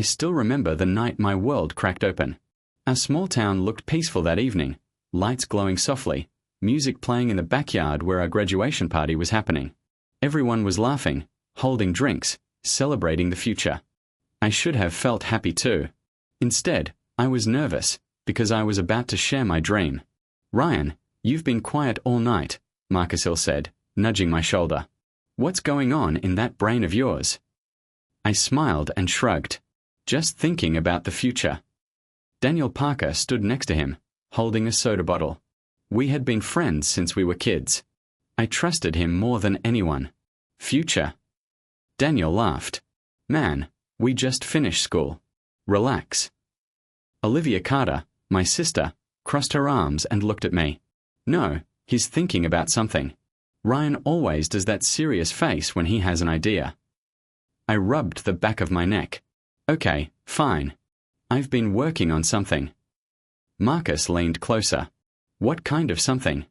I still remember the night my world cracked open. Our small town looked peaceful that evening, lights glowing softly, music playing in the backyard where our graduation party was happening. Everyone was laughing, holding drinks, celebrating the future. I should have felt happy too. Instead, I was nervous, because I was about to share my dream. "Ryan, you've been quiet all night," Marcus Hill said, nudging my shoulder. "What's going on in that brain of yours?" I smiled and shrugged. Just thinking about the future. Daniel Parker stood next to him, holding a soda bottle. We had been friends since we were kids. I trusted him more than anyone. Future. Daniel laughed. "Man, we just finished school. Relax." Olivia Carter, my sister, crossed her arms and looked at me. "No, he's thinking about something. Ryan always does that serious face when he has an idea." I rubbed the back of my neck. "Okay, fine. I've been working on something." Marcus leaned closer. "What kind of something?"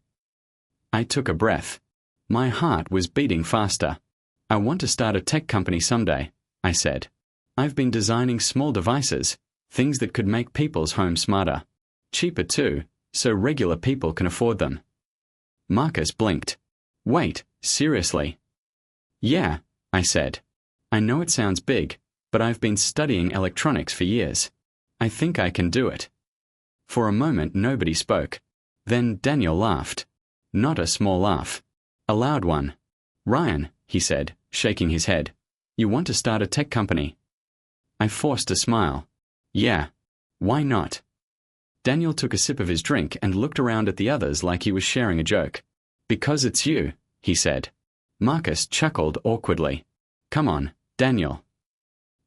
I took a breath. My heart was beating faster. "I want to start a tech company someday," I said. "I've been designing small devices, things that could make people's homes smarter. Cheaper too, so regular people can afford them." Marcus blinked. "Wait, seriously?" "Yeah," I said. "I know it sounds big, but I've been studying electronics for years. I think I can do it." For a moment nobody spoke. Then Daniel laughed. Not a small laugh. A loud one. "Ryan," he said, shaking his head, "you want to start a tech company?" I forced a smile. "Yeah. Why not?" Daniel took a sip of his drink and looked around at the others like he was sharing a joke. "Because it's you," he said. Marcus chuckled awkwardly. "Come on, Daniel."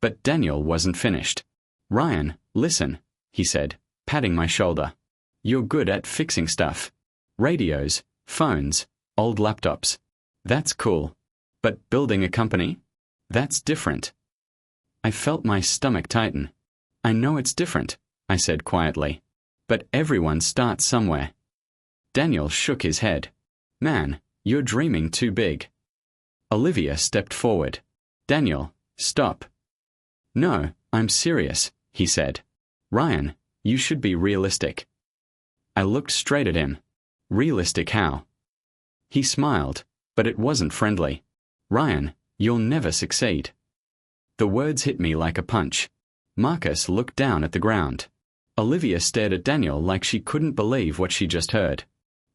But Daniel wasn't finished. "Ryan, listen," he said, patting my shoulder. "You're good at fixing stuff. Radios, phones, old laptops. That's cool. But building a company? That's different." I felt my stomach tighten. "I know it's different," I said quietly. "But everyone starts somewhere." Daniel shook his head. "Man, you're dreaming too big." Olivia stepped forward. "Daniel, stop." "No, I'm serious," he said. "Ryan, you should be realistic." I looked straight at him. "Realistic how?" He smiled, but it wasn't friendly. "Ryan, you'll never succeed." The words hit me like a punch. Marcus looked down at the ground. Olivia stared at Daniel like she couldn't believe what she just heard.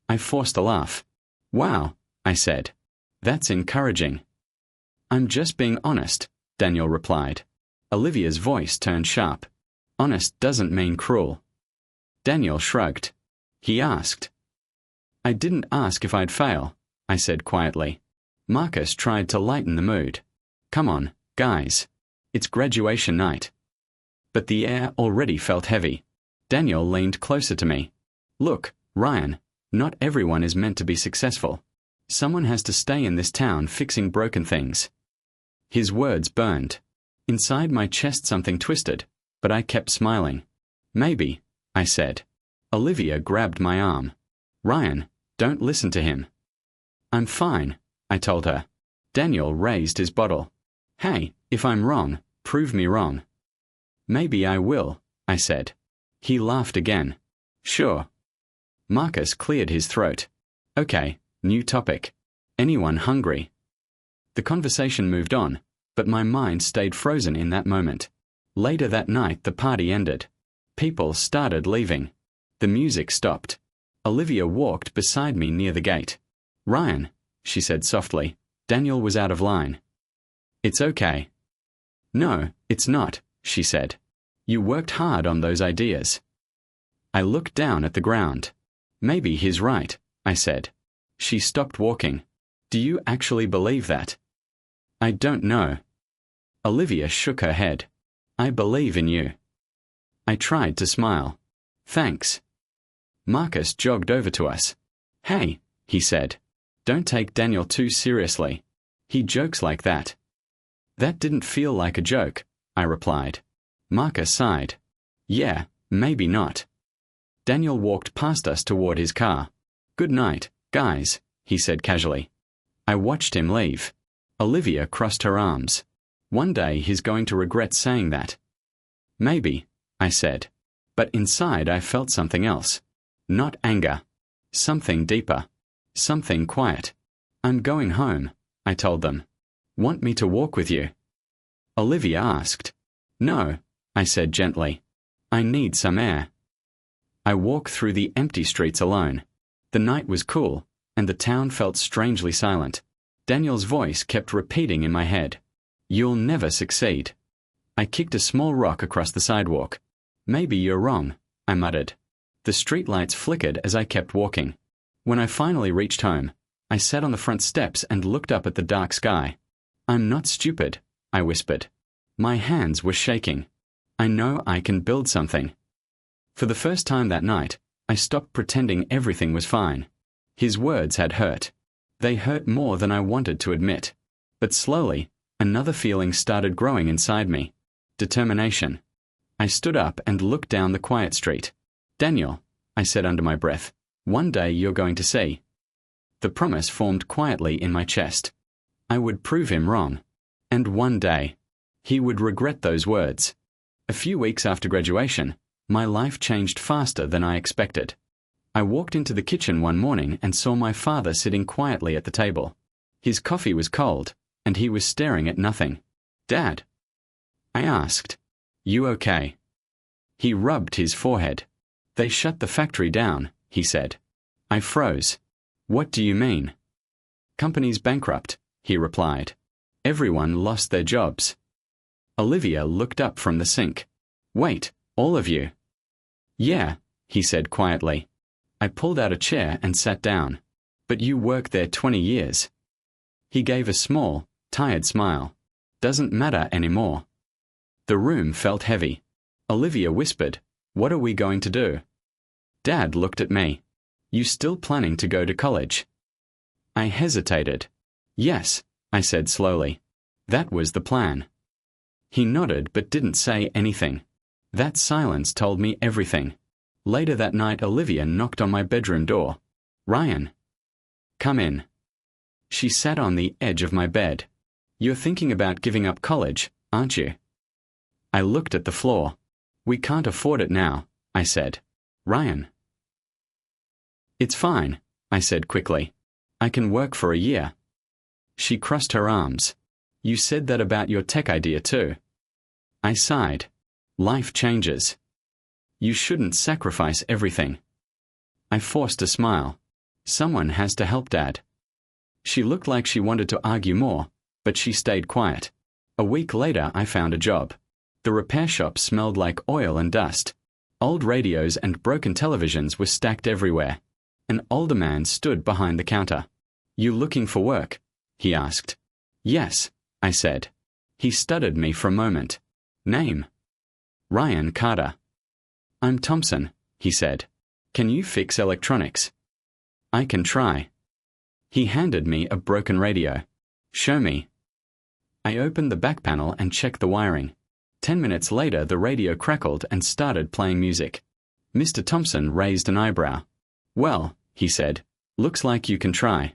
I forced a laugh. "Wow," I said. "That's encouraging." "I'm just being honest," Daniel replied. Olivia's voice turned sharp. "Honest doesn't mean cruel." Daniel shrugged. He asked. "I didn't ask if I'd fail," I said quietly. Marcus tried to lighten the mood. "Come on, guys. It's graduation night." But the air already felt heavy. Daniel leaned closer to me. "Look, Ryan, not everyone is meant to be successful. Someone has to stay in this town fixing broken things." His words burned. Inside my chest something twisted, but I kept smiling. "Maybe," I said. Olivia grabbed my arm. "Ryan, don't listen to him." "I'm fine," I told her. Daniel raised his bottle. "Hey, if I'm wrong, prove me wrong." "Maybe I will," I said. He laughed again. "Sure." Marcus cleared his throat. "Okay, new topic. Anyone hungry?" The conversation moved on, but my mind stayed frozen in that moment. Later that night the party ended. People started leaving. The music stopped. Olivia walked beside me near the gate. "Ryan," she said softly. Daniel was out of line. "It's okay." "No, it's not," she said. "You worked hard on those ideas." I looked down at the ground. "Maybe he's right," I said. She stopped walking. "Do you actually believe that?" "I don't know." Olivia shook her head. "I believe in you." I tried to smile. "Thanks." Marcus jogged over to us. "Hey," he said. "Don't take Daniel too seriously. He jokes like that." "That didn't feel like a joke," I replied. Marcus sighed. "Yeah, maybe not." Daniel walked past us toward his car. "Good night, guys," he said casually. I watched him leave. Olivia crossed her arms. One day he's going to regret saying that. Maybe, I said. But inside I felt something else. Not anger. Something deeper. Something quiet. I'm going home, I told them. Want me to walk with you? Olivia asked. No, I said gently. I need some air. I walked through the empty streets alone. The night was cool, and the town felt strangely silent. Daniel's voice kept repeating in my head. You'll never succeed. I kicked a small rock across the sidewalk. Maybe you're wrong, I muttered. The streetlights flickered as I kept walking. When I finally reached home, I sat on the front steps and looked up at the dark sky. I'm not stupid, I whispered. My hands were shaking. I know I can build something. For the first time that night, I stopped pretending everything was fine. His words had hurt. They hurt more than I wanted to admit. But slowly, another feeling started growing inside me. Determination. I stood up and looked down the quiet street. Daniel, I said under my breath, one day you're going to see. The promise formed quietly in my chest. I would prove him wrong. And one day, he would regret those words. A few weeks after graduation, my life changed faster than I expected. I walked into the kitchen one morning and saw my father sitting quietly at the table. His coffee was cold, and he was staring at nothing. Dad? I asked. You okay? He rubbed his forehead. They shut the factory down, he said. I froze. What do you mean? Company's bankrupt, he replied. Everyone lost their jobs. Olivia looked up from the sink. Wait, all of you? Yeah, he said quietly. I pulled out a chair and sat down. But you worked there 20 years. He gave a small, tired smile. Doesn't matter anymore. The room felt heavy. Olivia whispered, What are we going to do? Dad looked at me. You still planning to go to college? I hesitated. Yes, I said slowly. That was the plan. He nodded but didn't say anything. That silence told me everything. Later that night, Olivia knocked on my bedroom door. Ryan. Come in. She sat on the edge of my bed. You're thinking about giving up college, aren't you? I looked at the floor. We can't afford it now, I said. Ryan. It's fine, I said quickly. I can work for a year. She crossed her arms. You said that about your tech idea too. I sighed. Life changes. You shouldn't sacrifice everything. I forced a smile. Someone has to help Dad. She looked like she wanted to argue more, but she stayed quiet. A week later, I found a job. The repair shop smelled like oil and dust. Old radios and broken televisions were stacked everywhere. An older man stood behind the counter. You looking for work? He asked. Yes, I said. He studied me for a moment. Name? Ryan Carter. I'm Thompson, he said. Can you fix electronics? I can try. He handed me a broken radio. Show me. I opened the back panel and checked the wiring. 10 minutes later, the radio crackled and started playing music. Mr. Thompson raised an eyebrow. Well, he said, looks like you can try.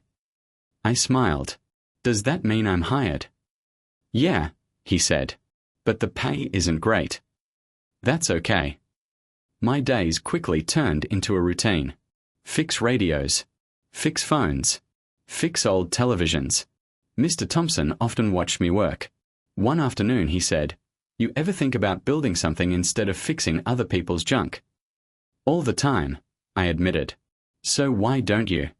I smiled. Does that mean I'm hired? Yeah, he said. But the pay isn't great. That's okay. My days quickly turned into a routine. Fix radios. Fix phones. Fix old televisions. Mr. Thompson often watched me work. One afternoon he said, You ever think about building something instead of fixing other people's junk? All the time, I admitted. So why don't you?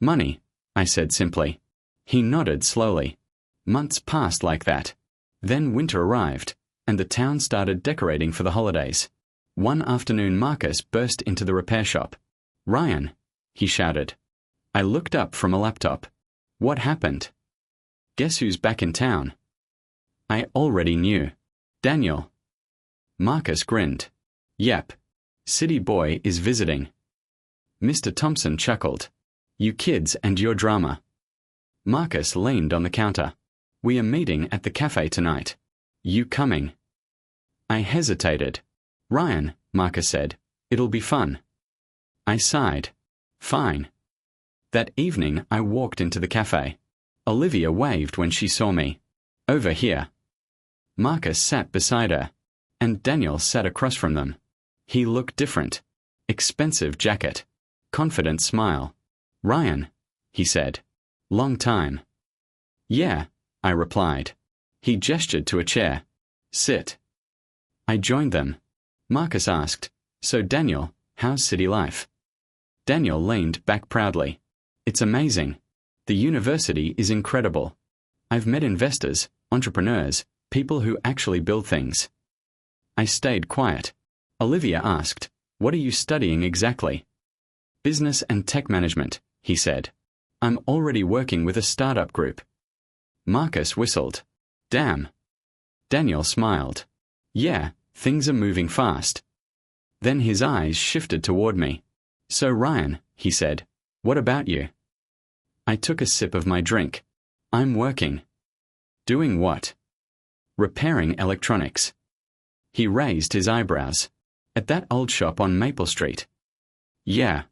Money, I said simply. He nodded slowly. Months passed like that. Then winter arrived, and the town started decorating for the holidays. One afternoon Marcus burst into the repair shop. Ryan, he shouted. I looked up from a laptop. What happened? Guess who's back in town? I already knew. Daniel. Marcus grinned. Yep. City boy is visiting. Mr. Thompson chuckled. You kids and your drama. Marcus leaned on the counter. We are meeting at the cafe tonight. You coming? I hesitated. Ryan, Marcus said, it'll be fun. I sighed. Fine. That evening I walked into the cafe. Olivia waved when she saw me. Over here. Marcus sat beside her. and Daniel sat across from them. He looked different. Expensive jacket. Confident smile. "Ryan," he said. "Long time." "Yeah," I replied. He gestured to a chair. "Sit." I joined them. Marcus asked, "So Daniel, how's city life?" Daniel leaned back proudly. "It's amazing. The university is incredible. I've met investors, entrepreneurs, people who actually build things." I stayed quiet. Olivia asked, "What are you studying exactly?" "Business and tech management," he said. "I'm already working with a startup group." Marcus whistled. "Damn." Daniel smiled. "Yeah, things are moving fast." Then his eyes shifted toward me. "So Ryan," he said, "what about you?" I took a sip of my drink. "I'm working." "Doing what?" "Repairing electronics." He raised his eyebrows. "At that old shop on Maple Street?" "Yeah."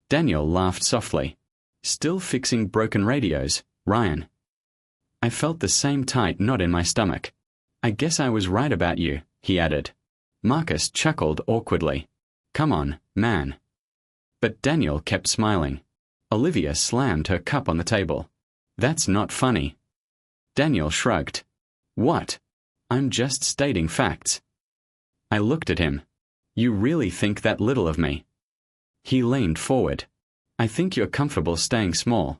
Daniel laughed softly. "Still fixing broken radios, Ryan?" I felt the same tight knot in my stomach. "I guess I was right about you," he added. Marcus chuckled awkwardly. "Come on, man." But Daniel kept smiling. Olivia slammed her cup on the table. "That's not funny." Daniel shrugged. "What? I'm just stating facts." I looked at him. "You really think that little of me?" He leaned forward. "I think you're comfortable staying small."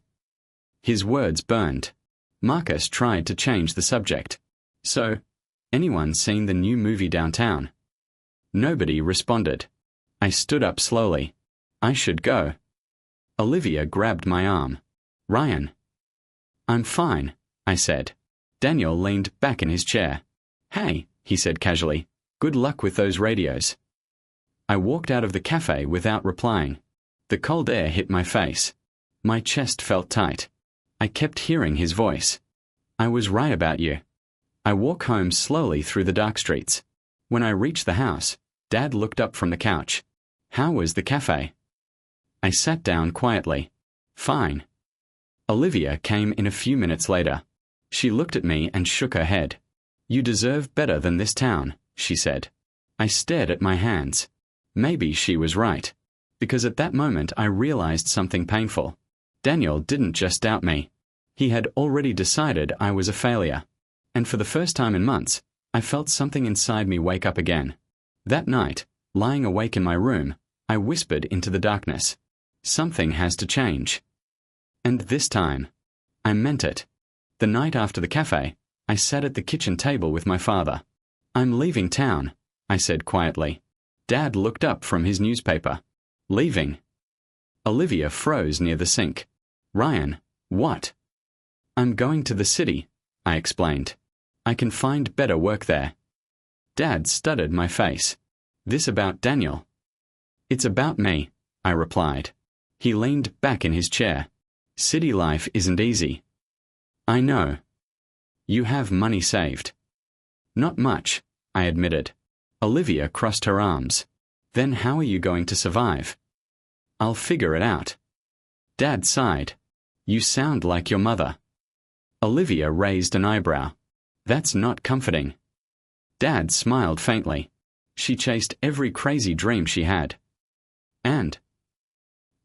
His words burned. Marcus tried to change the subject. "So, anyone seen the new movie downtown?" Nobody responded. I stood up slowly. "I should go." Olivia grabbed my arm. "Ryan." "I'm fine," I said. Daniel leaned back in his chair. "Hey," he said casually, "good luck with those radios." I walked out of the cafe without replying. The cold air hit my face. My chest felt tight. I kept hearing his voice. "I was right about you." I walked home slowly through the dark streets. When I reached the house, Dad looked up from the couch. "How was the cafe?" I sat down quietly. "Fine." Olivia came in a few minutes later. She looked at me and shook her head. "You deserve better than this town," she said. I stared at my hands. Maybe she was right. Because at that moment I realized something painful. Daniel didn't just doubt me. He had already decided I was a failure. And for the first time in months, I felt something inside me wake up again. That night, lying awake in my room, I whispered into the darkness, "Something has to change." And this time, I meant it. The night after the cafe, I sat at the kitchen table with my father. "I'm leaving town," I said quietly. Dad looked up from his newspaper. "Leaving?" Olivia froze near the sink. "Ryan, what?" "I'm going to the city," I explained. "I can find better work there." Dad studied my face. "This about Daniel?" "It's about me," I replied. He leaned back in his chair. "City life isn't easy." "I know." "You have money saved." "Not much," I admitted. Olivia crossed her arms. "Then how are you going to survive?" "I'll figure it out." Dad sighed. "You sound like your mother." Olivia raised an eyebrow. "That's not comforting." Dad smiled faintly. "She chased every crazy dream she had." "And?"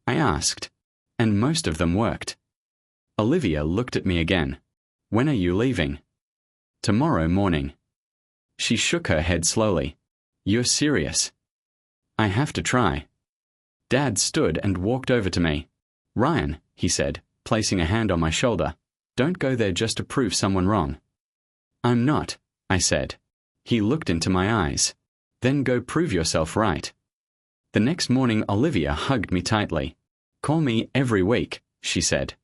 I asked. "And most of them worked." Olivia looked at me again. "When are you leaving?" "Tomorrow morning." She shook her head slowly. "You're serious?" "I have to try." Dad stood and walked over to me. "Ryan," he said, placing a hand on my shoulder, "don't go there just to prove someone wrong." "I'm not," I said. He looked into my eyes. "Then go prove yourself right." The next morning Olivia hugged me tightly. "Call me every week," she said.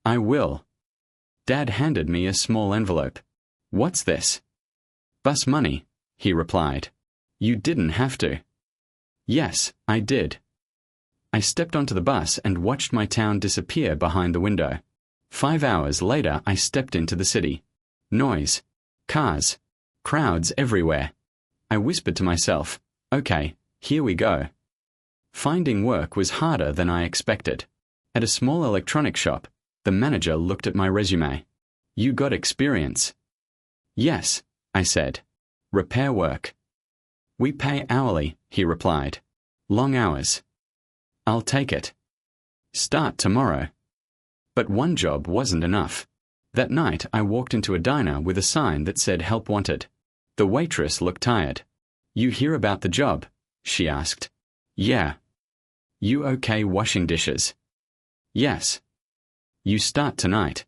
"I will." Dad handed me a small envelope. "What's this?" "Bus money," he replied. "You didn't have to." "Yes, I did." I stepped onto the bus and watched my town disappear behind the window. 5 hours later I stepped into the city. Noise. Cars. Crowds everywhere. I whispered to myself, "Okay, here we go." Finding work was harder than I expected. At a small electronics shop, the manager looked at my resume. "You got experience." "Yes," I said. "Repair work." We pay hourly, he replied. Long hours. I'll take it. Start tomorrow. But one job wasn't enough. That night I walked into a diner with a sign that said help wanted. The waitress looked tired. You hear about the job? She asked. Yeah. You okay washing dishes? Yes. You start tonight.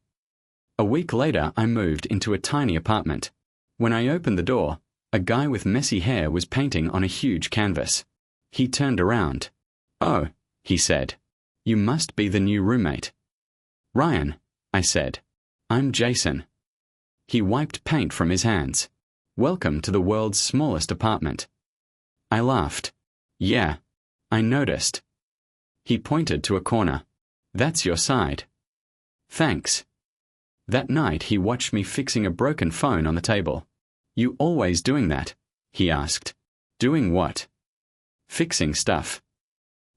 A week later I moved into a tiny apartment. When I opened the door, a guy with messy hair was painting on a huge canvas. He turned around. Oh, he said. You must be the new roommate. Ryan, I said. I'm Jason. He wiped paint from his hands. Welcome to the world's smallest apartment. I laughed. Yeah, I noticed. He pointed to a corner. That's your side. Thanks. That night he watched me fixing a broken phone on the table. You always doing that? He asked. Doing what? Fixing stuff.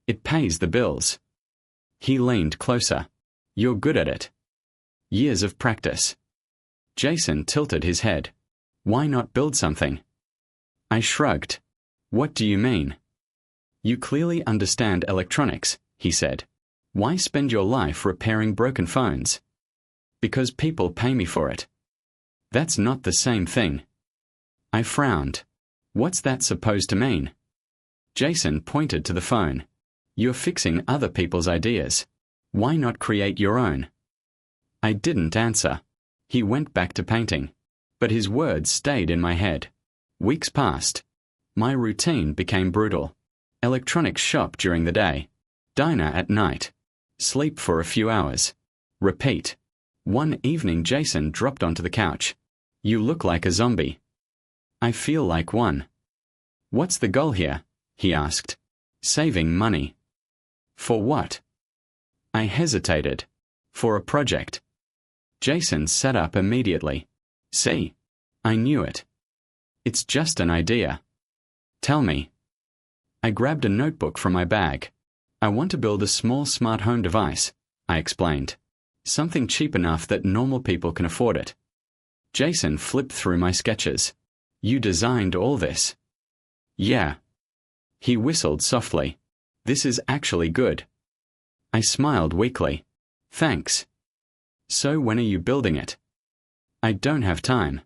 It pays the bills. He leaned closer. You're good at it. Years of practice. Jason tilted his head. Why not build something? I shrugged. What do you mean? You clearly understand electronics, he said. Why spend your life repairing broken phones? Because people pay me for it. That's not the same thing. I frowned. What's that supposed to mean? Jason pointed to the phone. You're fixing other people's ideas. Why not create your own? I didn't answer. He went back to painting. But his words stayed in my head. Weeks passed. My routine became brutal. Electronics shop during the day. Diner at night. Sleep for a few hours. Repeat. One evening Jason dropped onto the couch. You look like a zombie. I feel like one. What's the goal here? He asked. Saving money. For what? I hesitated. For a project. Jason sat up immediately. See? I knew it. It's just an idea. Tell me. I grabbed a notebook from my bag. I want to build a small smart home device, I explained. Something cheap enough that normal people can afford it. Jason flipped through my sketches. You designed all this? Yeah. He whistled softly. This is actually good. I smiled weakly. Thanks. So when are you building it? I don't have time.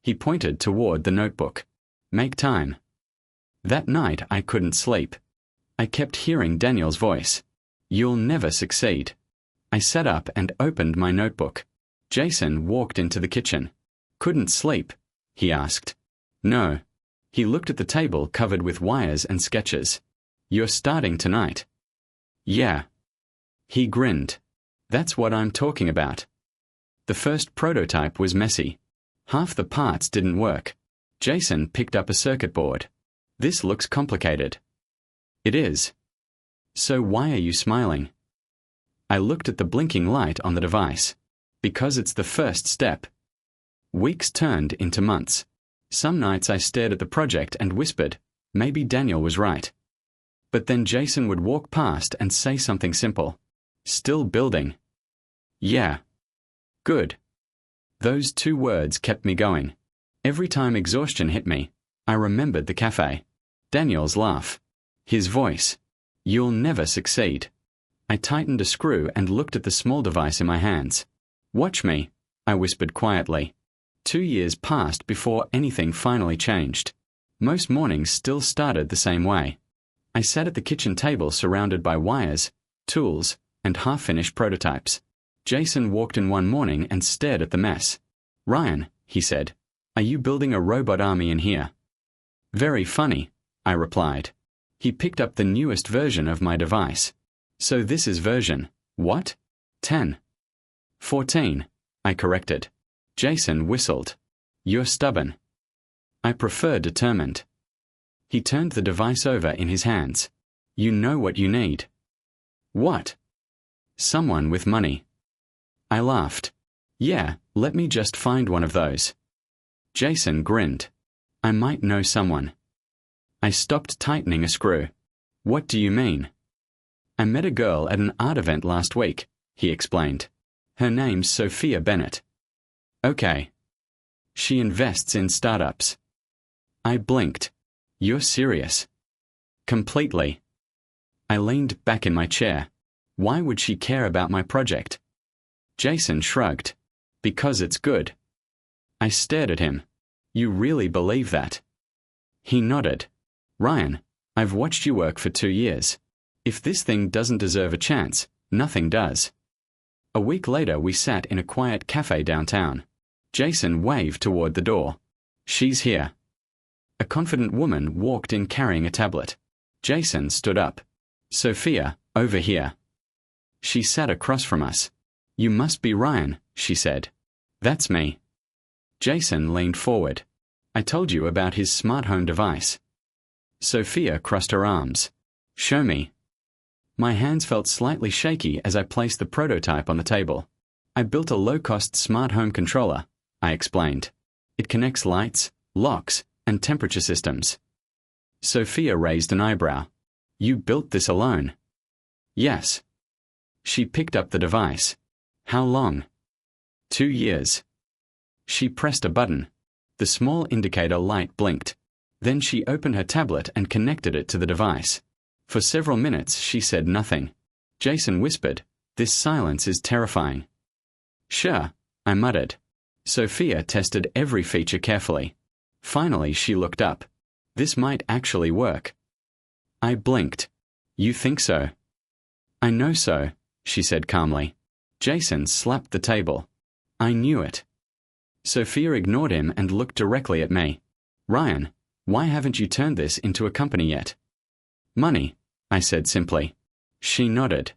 He pointed toward the notebook. Make time. That night I couldn't sleep. I kept hearing Daniel's voice. You'll never succeed. I sat up and opened my notebook. Jason walked into the kitchen. Couldn't sleep? He asked. No. He looked at the table covered with wires and sketches. You're starting tonight. Yeah. He grinned. That's what I'm talking about. The first prototype was messy. Half the parts didn't work. Jason picked up a circuit board. This looks complicated. It is. So why are you smiling? I looked at the blinking light on the device. Because it's the first step. Weeks turned into months. Some nights I stared at the project and whispered, maybe Daniel was right. But then Jason would walk past and say something simple. Still building. Yeah. Good. Those two words kept me going. Every time exhaustion hit me, I remembered the cafe. Daniel's laugh. His voice. You'll never succeed. I tightened a screw and looked at the small device in my hands. Watch me, I whispered quietly. 2 years passed before anything finally changed. Most mornings still started the same way. I sat at the kitchen table surrounded by wires, tools, and half-finished prototypes. Jason walked in one morning and stared at the mess. Ryan, he said, are you building a robot army in here? Very funny, I replied. He picked up the newest version of my device. So this is version, what? 10. 14, I corrected. Jason whistled. You're stubborn. I prefer determined. He turned the device over in his hands. You know what you need. What? Someone with money. I laughed. Yeah, let me just find one of those. Jason grinned. I might know someone. I stopped tightening a screw. What do you mean? I met a girl at an art event last week, he explained. Her name's Sophia Bennett. Okay. She invests in startups. I blinked. You're serious? Completely. I leaned back in my chair. Why would she care about my project? Jason shrugged. Because it's good. I stared at him. You really believe that? He nodded. Ryan, I've watched you work for 2 years. If this thing doesn't deserve a chance, nothing does. A week later, we sat in a quiet cafe downtown. Jason waved toward the door. She's here. A confident woman walked in carrying a tablet. Jason stood up. Sophia, over here. She sat across from us. You must be Ryan, she said. That's me. Jason leaned forward. I told you about his smart home device. Sophia crossed her arms. Show me. My hands felt slightly shaky as I placed the prototype on the table. I built a low-cost smart home controller, I explained. It connects lights, locks, and temperature systems. Sophia raised an eyebrow. You built this alone? Yes. She picked up the device. How long? 2 years. She pressed a button. The small indicator light blinked. Then she opened her tablet and connected it to the device. For several minutes she said nothing. Jason whispered, This silence is terrifying. Sure, I muttered. Sophia tested every feature carefully. Finally she looked up. This might actually work. I blinked. You think so? I know so, she said calmly. Jason slapped the table. I knew it. Sophia ignored him and looked directly at me. Ryan, why haven't you turned this into a company yet? Money, I said simply. She nodded.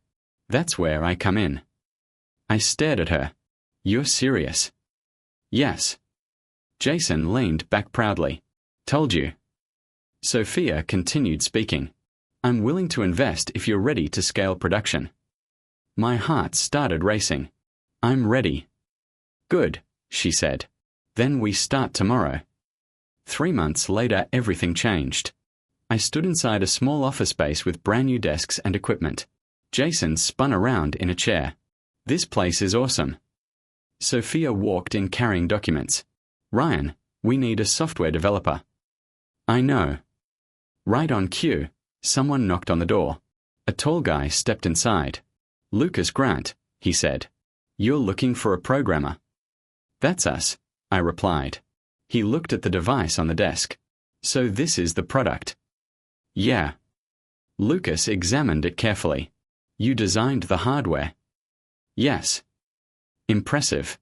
That's where I come in. I stared at her. You're serious? Yes. Jason leaned back proudly. Told you. Sophia continued speaking. I'm willing to invest if you're ready to scale production. My heart started racing. I'm ready. Good, she said. Then we start tomorrow. 3 months later, everything changed. I stood inside a small office space with brand new desks and equipment. Jason spun around in a chair. This place is awesome. Sophia walked in carrying documents. Ryan, we need a software developer. I know. Right on cue, someone knocked on the door. A tall guy stepped inside. Lucas Grant, he said. You're looking for a programmer. That's us, I replied. He looked at the device on the desk. So this is the product? Yeah. Lucas examined it carefully. You designed the hardware? Yes. Impressive.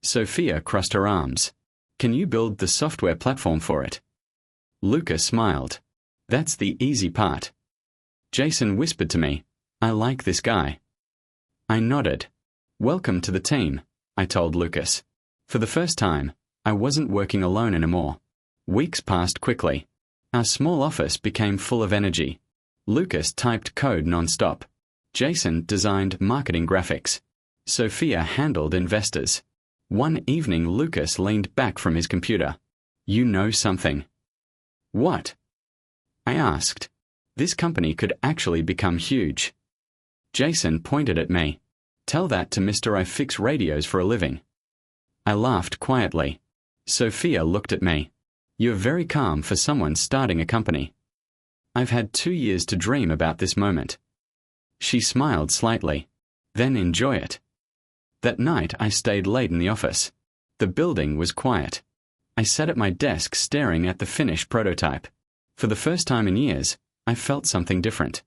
Sophia crossed her arms. Can you build the software platform for it? Lucas smiled. That's the easy part. Jason whispered to me, I like this guy. I nodded. Welcome to the team, I told Lucas. For the first time, I wasn't working alone anymore. Weeks passed quickly. Our small office became full of energy. Lucas typed code non-stop. Jason designed marketing graphics. Sophia handled investors. One evening Lucas leaned back from his computer. You know something. What? I asked. This company could actually become huge. Jason pointed at me. Tell that to Mr. I fix radios for a living. I laughed quietly. Sophia looked at me. You're very calm for someone starting a company. I've had 2 years to dream about this moment. She smiled slightly. Then enjoy it. That night I stayed late in the office. The building was quiet. I sat at my desk staring at the finished prototype. For the first time in years, I felt something different.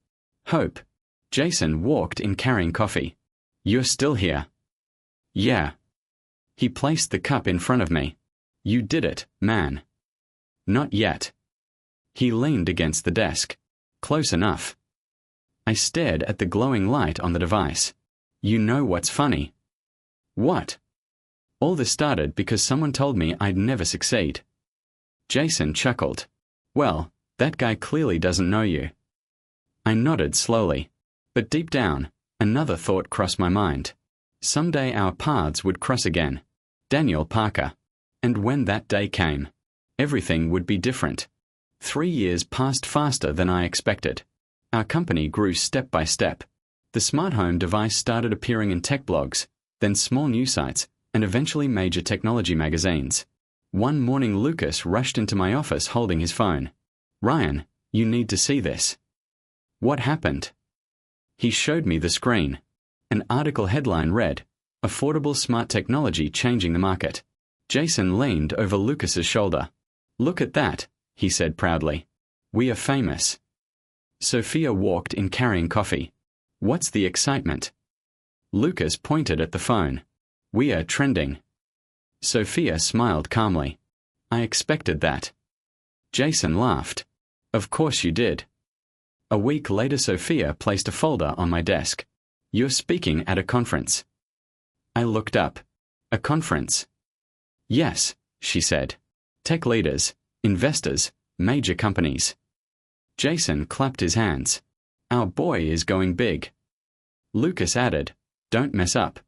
Hope. Jason walked in carrying coffee. You're still here? Yeah. He placed the cup in front of me. You did it, man. Not yet. He leaned against the desk. Close enough. I stared at the glowing light on the device. You know what's funny? What? All this started because someone told me I'd never succeed. Jason chuckled. Well, that guy clearly doesn't know you. I nodded slowly. But deep down, another thought crossed my mind. Someday our paths would cross again. Daniel Parker. And when that day came, everything would be different. 3 years passed faster than I expected. Our company grew step by step. The smart home device started appearing in tech blogs, then small news sites, and eventually major technology magazines. One morning Lucas rushed into my office holding his phone. Ryan, you need to see this. What happened? He showed me the screen. An article headline read, Affordable Smart Technology Changing the Market. Jason leaned over Lucas's shoulder. Look at that, he said proudly. We are famous. Sophia walked in carrying coffee. What's the excitement? Lucas pointed at the phone. We are trending. Sophia smiled calmly. I expected that. Jason laughed. Of course you did. A week later, Sophia placed a folder on my desk. You're speaking at a conference. I looked up. A conference? Yes, she said. Tech leaders, investors, major companies. Jason clapped his hands. Our boy is going big. Lucas added, Don't mess up.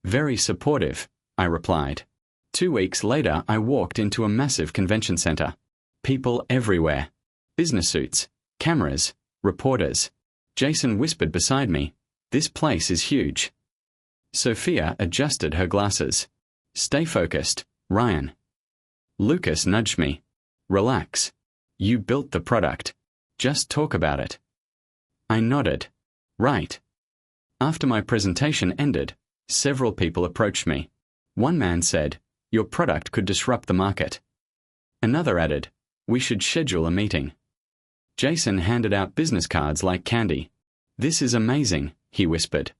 Very supportive, I replied. 2 weeks later, I walked into a massive convention center. People everywhere. Business suits, cameras, reporters. Jason whispered beside me, This place is huge. Sophia adjusted her glasses. Stay focused, Ryan. Lucas nudged me. Relax. You built the product. Just talk about it. I nodded. Right. After my presentation ended, several people approached me. One man said, Your product could disrupt the market. Another added, We should schedule a meeting. Jason handed out business cards like candy. This is amazing, he whispered.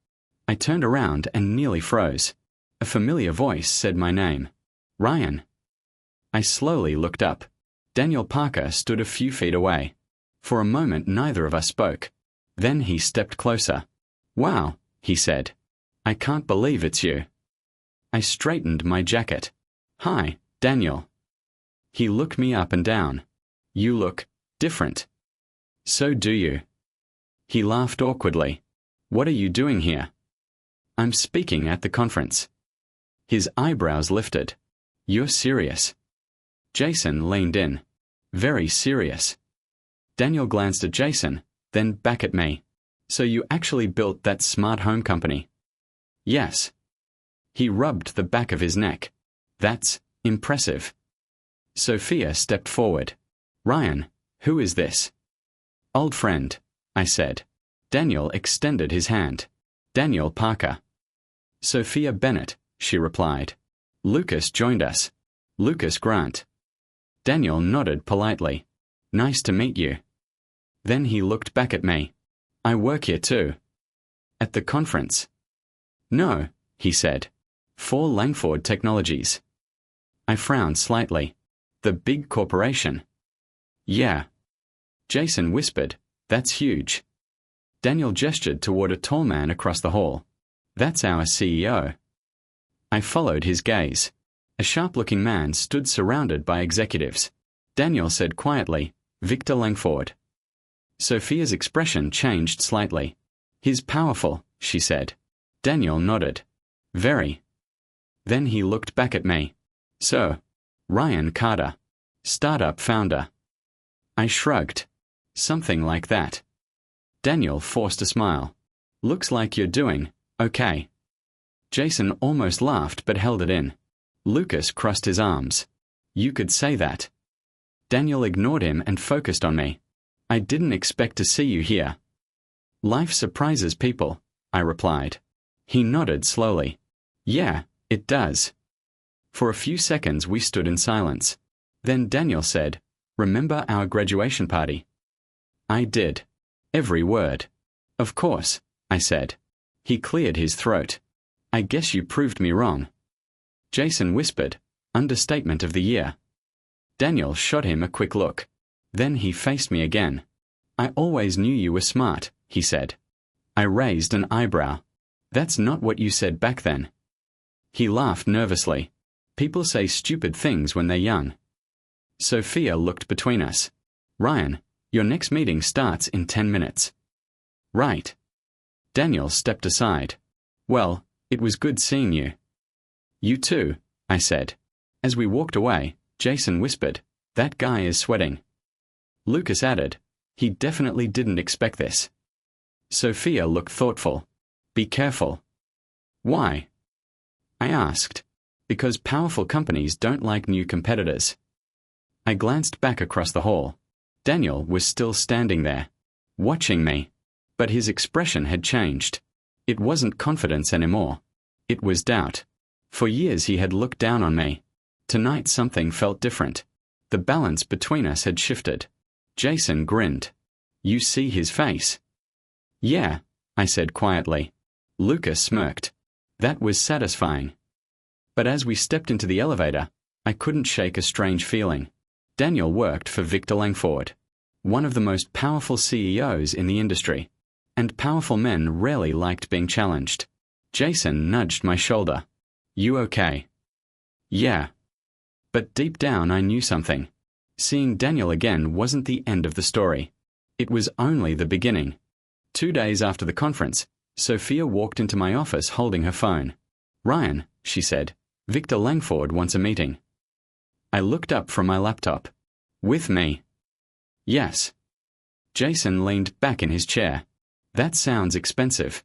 I turned around and nearly froze. A familiar voice said my name. Ryan. I slowly looked up. Daniel Parker stood a few feet away. For a moment neither of us spoke. Then he stepped closer. Wow, he said. I can't believe it's you. I straightened my jacket. Hi, Daniel. He looked me up and down. You look different. So do you. He laughed awkwardly. What are you doing here? I'm speaking at the conference. His eyebrows lifted. You're serious. Jason leaned in. Very serious. Daniel glanced at Jason, then back at me. So you actually built that smart home company? Yes. He rubbed the back of his neck. That's impressive. Sophia stepped forward. Ryan, who is this? Old friend, I said. Daniel extended his hand. Daniel Parker. Sophia Bennett, she replied. Lucas joined us. Lucas Grant. Daniel nodded politely. Nice to meet you. Then he looked back at me. I work here too. At the conference? No, he said. For Langford Technologies. I frowned slightly. The big corporation. Yeah. Jason whispered, That's huge. Daniel gestured toward a tall man across the hall. That's our CEO. I followed his gaze. A sharp-looking man stood surrounded by executives. Daniel said quietly, Victor Langford. Sophia's expression changed slightly. He's powerful, she said. Daniel nodded. Very. Then he looked back at me. So, Ryan Carter. Startup founder. I shrugged. Something like that. Daniel forced a smile. Looks like you're doing okay. Jason almost laughed but held it in. Lucas crossed his arms. You could say that. Daniel ignored him and focused on me. I didn't expect to see you here. Life surprises people, I replied. He nodded slowly. Yeah, it does. For a few seconds we stood in silence. Then Daniel said, Remember our graduation party? I did. Every word. Of course, I said. He cleared his throat. I guess you proved me wrong. Jason whispered, Understatement of the year. Daniel shot him a quick look. Then he faced me again. I always knew you were smart, he said. I raised an eyebrow. That's not what you said back then. He laughed nervously. People say stupid things when they're young. Sophia looked between us. Ryan, your next meeting starts in 10 minutes. Right. Daniel stepped aside. Well, it was good seeing you. You too, I said. As we walked away, Jason whispered, That guy is sweating. Lucas added, He definitely didn't expect this. Sophia looked thoughtful. Be careful. Why? I asked. Because powerful companies don't like new competitors. I glanced back across the hall. Daniel was still standing there, watching me. But his expression had changed. It wasn't confidence anymore. It was doubt. For years he had looked down on me. Tonight something felt different. The balance between us had shifted. Jason grinned. "You see his face?" "Yeah," I said quietly. Lucas smirked. That was satisfying. But as we stepped into the elevator, I couldn't shake a strange feeling. Daniel worked for Victor Langford, one of the most powerful CEOs in the industry. And powerful men rarely liked being challenged. Jason nudged my shoulder. "You okay?" "Yeah." But deep down I knew something. Seeing Daniel again wasn't the end of the story. It was only the beginning. 2 days after the conference, Sophia walked into my office holding her phone. "Ryan," she said, "Victor Langford wants a meeting." I looked up from my laptop. "With me?" "Yes." Jason leaned back in his chair. "That sounds expensive."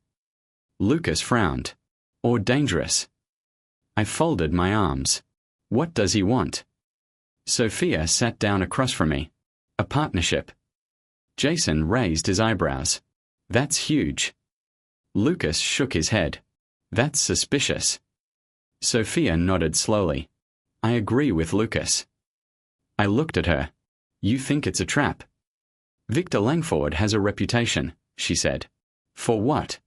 Lucas frowned. "Or dangerous." I folded my arms. "What does he want?" Sophia sat down across from me. "A partnership." Jason raised his eyebrows. "That's huge." Lucas shook his head. "That's suspicious." Sophia nodded slowly. "I agree with Lucas." I looked at her. "You think it's a trap?" "Victor Langford has a reputation," she said. "For what?"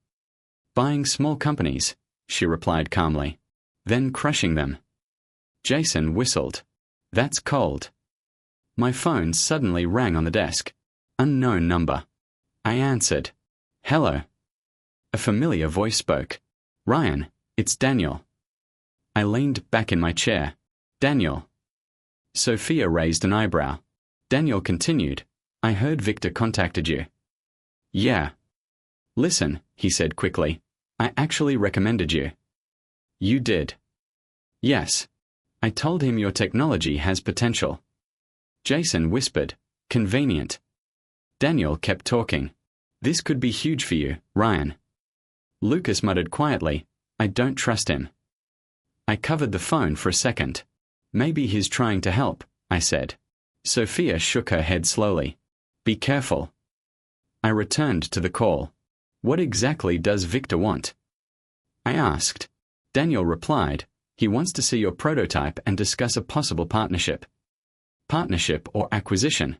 "Buying small companies," she replied calmly. "Then crushing them." Jason whistled. "That's cold." My phone suddenly rang on the desk. Unknown number. I answered. "Hello." A familiar voice spoke. "Ryan, it's Daniel." I leaned back in my chair. "Daniel." Sophia raised an eyebrow. Daniel continued. "I heard Victor contacted you." "Yeah." "Listen," he said quickly. "I actually recommended you." "You did?" "Yes. I told him your technology has potential." Jason whispered. "Convenient." Daniel kept talking. "This could be huge for you, Ryan." Lucas muttered quietly. "I don't trust him." I covered the phone for a second. "Maybe he's trying to help," I said. Sophia shook her head slowly. "Be careful." I returned to the call. "What exactly does Victor want?" I asked. Daniel replied, "He wants to see your prototype and discuss a possible partnership." "Partnership or acquisition?"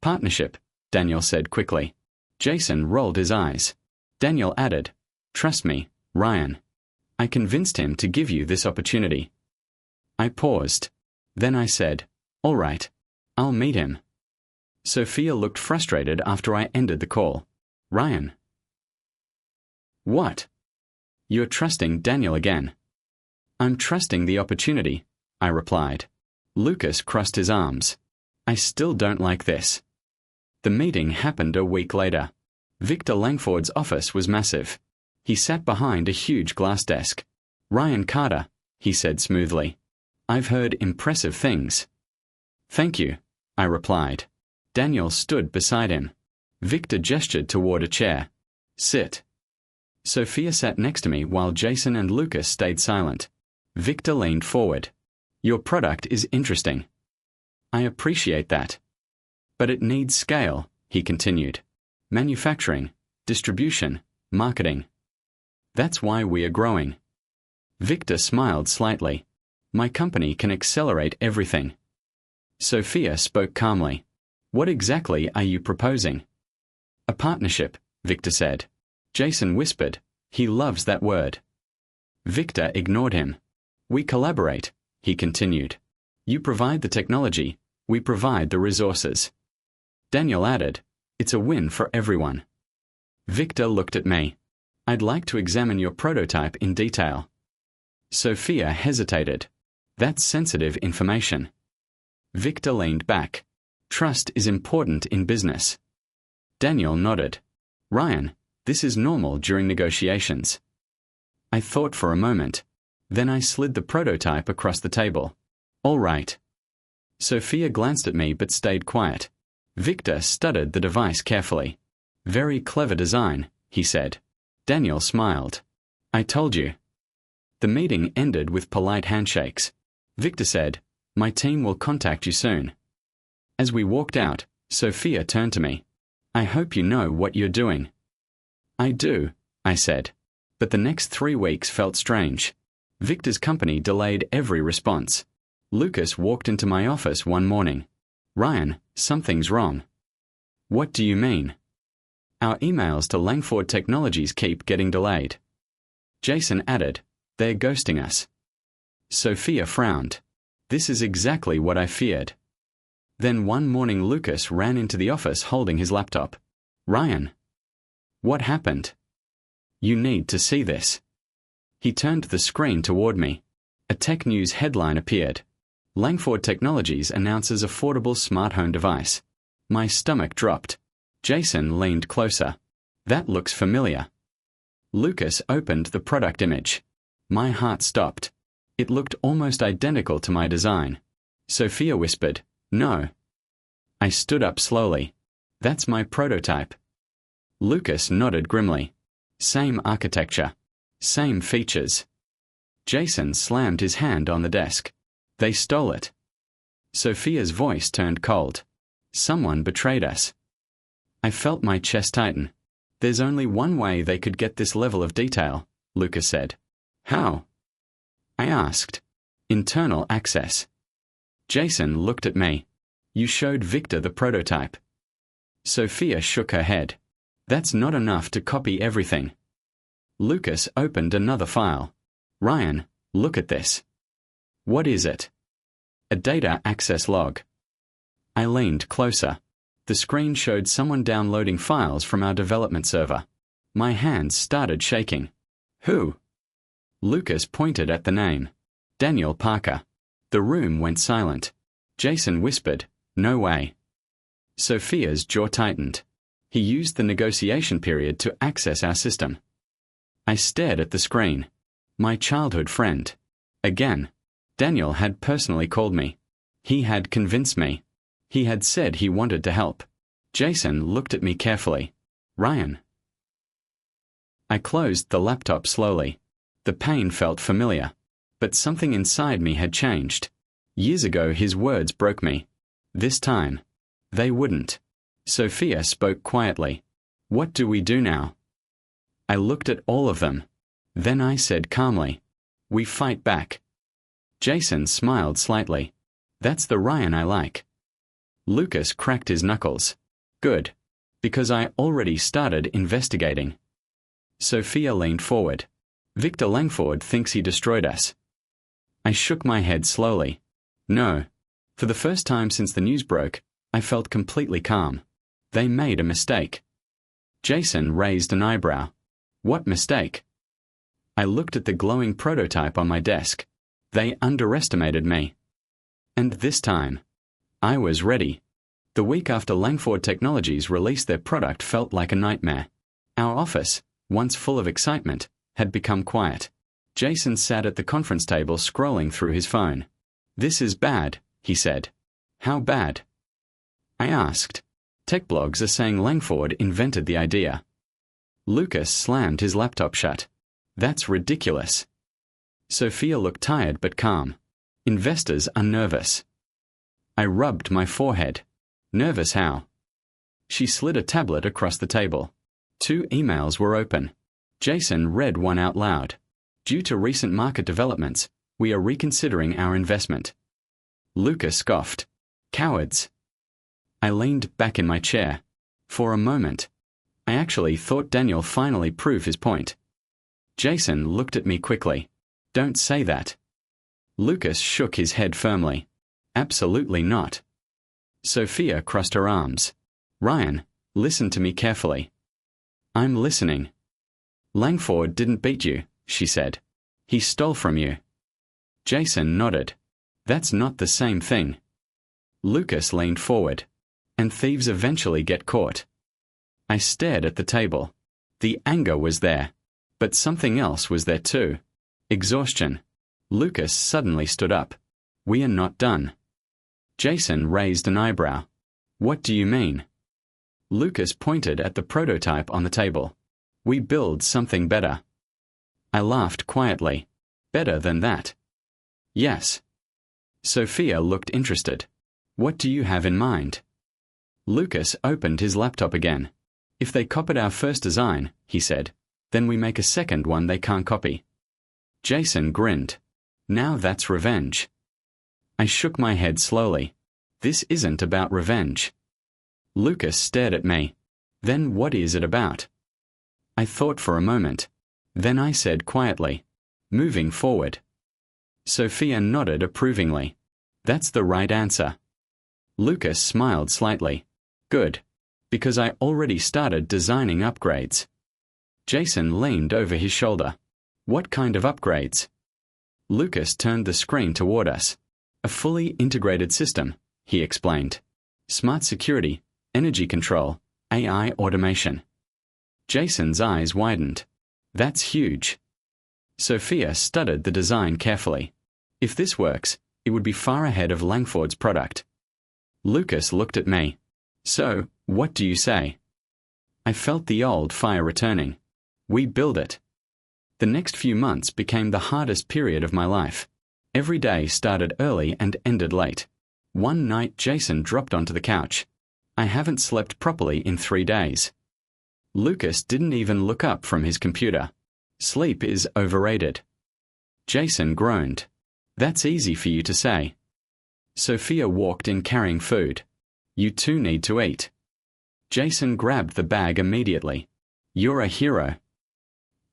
"Partnership," Daniel said quickly. Jason rolled his eyes. Daniel added, "Trust me, Ryan. I convinced him to give you this opportunity." I paused. Then I said, "All right. I'll meet him." Sophia looked frustrated after I ended the call. "Ryan." "What?" "You're trusting Daniel again." "I'm trusting the opportunity," I replied. Lucas crossed his arms. "I still don't like this." The meeting happened a week later. Victor Langford's office was massive. He sat behind a huge glass desk. "Ryan Carter," he said smoothly. "I've heard impressive things." "Thank you," I replied. Daniel stood beside him. Victor gestured toward a chair. "Sit." Sophia sat next to me while Jason and Lucas stayed silent. Victor leaned forward. "Your product is interesting." "I appreciate that." "But it needs scale," he continued. "Manufacturing, distribution, marketing. That's why we are growing." Victor smiled slightly. "My company can accelerate everything." Sophia spoke calmly. "What exactly are you proposing?" "A partnership," Victor said. Jason whispered. "He loves that word." Victor ignored him. "We collaborate," he continued. "You provide the technology, we provide the resources." Daniel added, "It's a win for everyone." Victor looked at me. "I'd like to examine your prototype in detail." Sophia hesitated. "That's sensitive information." Victor leaned back. "Trust is important in business." Daniel nodded. "Ryan, this is normal during negotiations." I thought for a moment. Then I slid the prototype across the table. "All right." Sophia glanced at me but stayed quiet. Victor studied the device carefully. "Very clever design," he said. Daniel smiled. "I told you." The meeting ended with polite handshakes. Victor said, "My team will contact you soon." As we walked out, Sophia turned to me. I hope you know what you're doing. I do, I said. But the next 3 weeks felt strange. Victor's company delayed every response. Lucas walked into my office one morning. Ryan, something's wrong. What do you mean? Our emails to Langford Technologies keep getting delayed. Jason added, they're ghosting us. Sophia frowned. This is exactly what I feared. Then one morning Lucas ran into the office holding his laptop. Ryan. What happened? You need to see this. He turned the screen toward me. A tech news headline appeared. Langford Technologies announces affordable smart home device. My stomach dropped. Jason leaned closer. That looks familiar. Lucas opened the product image. My heart stopped. It looked almost identical to my design. Sophia whispered, no. I stood up slowly. That's my prototype. Lucas nodded grimly. Same architecture. Same features. Jason slammed his hand on the desk. They stole it. Sophia's voice turned cold. Someone betrayed us. I felt my chest tighten. There's only one way they could get this level of detail, Lucas said. How? I asked. Internal access. Jason looked at me. You showed Victor the prototype. Sophia shook her head. That's not enough to copy everything. Lucas opened another file. Ryan, look at this. What is it? A data access log. I leaned closer. The screen showed someone downloading files from our development server. My hands started shaking. Who? Lucas pointed at the name. Daniel Parker. The room went silent. Jason whispered, no way. Sophia's jaw tightened. He used the negotiation period to access our system. I stared at the screen. My childhood friend. Again. Daniel had personally called me. He had convinced me. He had said he wanted to help. Jason looked at me carefully. Ryan. I closed the laptop slowly. The pain felt familiar. But something inside me had changed. Years ago his words broke me. This time, they wouldn't. Sophia spoke quietly. What do we do now? I looked at all of them. Then I said calmly, we fight back. Jason smiled slightly. That's the Ryan I like. Lucas cracked his knuckles. Good. Because I already started investigating. Sophia leaned forward. Victor Langford thinks he destroyed us. I shook my head slowly. No. For the first time since the news broke, I felt completely calm. They made a mistake. Jason raised an eyebrow. What mistake? I looked at the glowing prototype on my desk. They underestimated me. And this time, I was ready. The week after Langford Technologies released their product felt like a nightmare. Our office, once full of excitement, had become quiet. Jason sat at the conference table scrolling through his phone. This is bad, he said. How bad? I asked. Tech blogs are saying Langford invented the idea. Lucas slammed his laptop shut. That's ridiculous. Sophia looked tired but calm. Investors are nervous. I rubbed my forehead. Nervous how? She slid a tablet across the table. 2 emails were open. Jason read one out loud. Due to recent market developments, we are reconsidering our investment. Lucas scoffed. Cowards. I leaned back in my chair. For a moment, I actually thought Daniel finally proved his point. Jason looked at me quickly. Don't say that. Lucas shook his head firmly. Absolutely not. Sophia crossed her arms. Ryan, listen to me carefully. I'm listening. Langford didn't beat you, she said. He stole from you. Jason nodded. That's not the same thing. Lucas leaned forward. And thieves eventually get caught. I stared at the table. The anger was there. But something else was there too. Exhaustion. Lucas suddenly stood up. We are not done. Jason raised an eyebrow. What do you mean? Lucas pointed at the prototype on the table. We build something better. I laughed quietly. Better than that. Yes. Sophia looked interested. What do you have in mind? Lucas opened his laptop again. If they copied our first design, he said, then we make a second one they can't copy. Jason grinned. Now that's revenge. I shook my head slowly. This isn't about revenge. Lucas stared at me. Then what is it about? I thought for a moment. Then I said quietly, moving forward. Sophia nodded approvingly. That's the right answer. Lucas smiled slightly. Good. Because I already started designing upgrades. Jason leaned over his shoulder. What kind of upgrades? Lucas turned the screen toward us. A fully integrated system, he explained. Smart security, energy control, AI automation. Jason's eyes widened. That's huge. Sophia studied the design carefully. If this works, it would be far ahead of Langford's product. Lucas looked at me. So, what do you say? I felt the old fire returning. We build it. The next few months became the hardest period of my life. Every day started early and ended late. One night Jason dropped onto the couch. I haven't slept properly in 3 days. Lucas didn't even look up from his computer. Sleep is overrated. Jason groaned. That's easy for you to say. Sophia walked in carrying food. You two need to eat. Jason grabbed the bag immediately. You're a hero.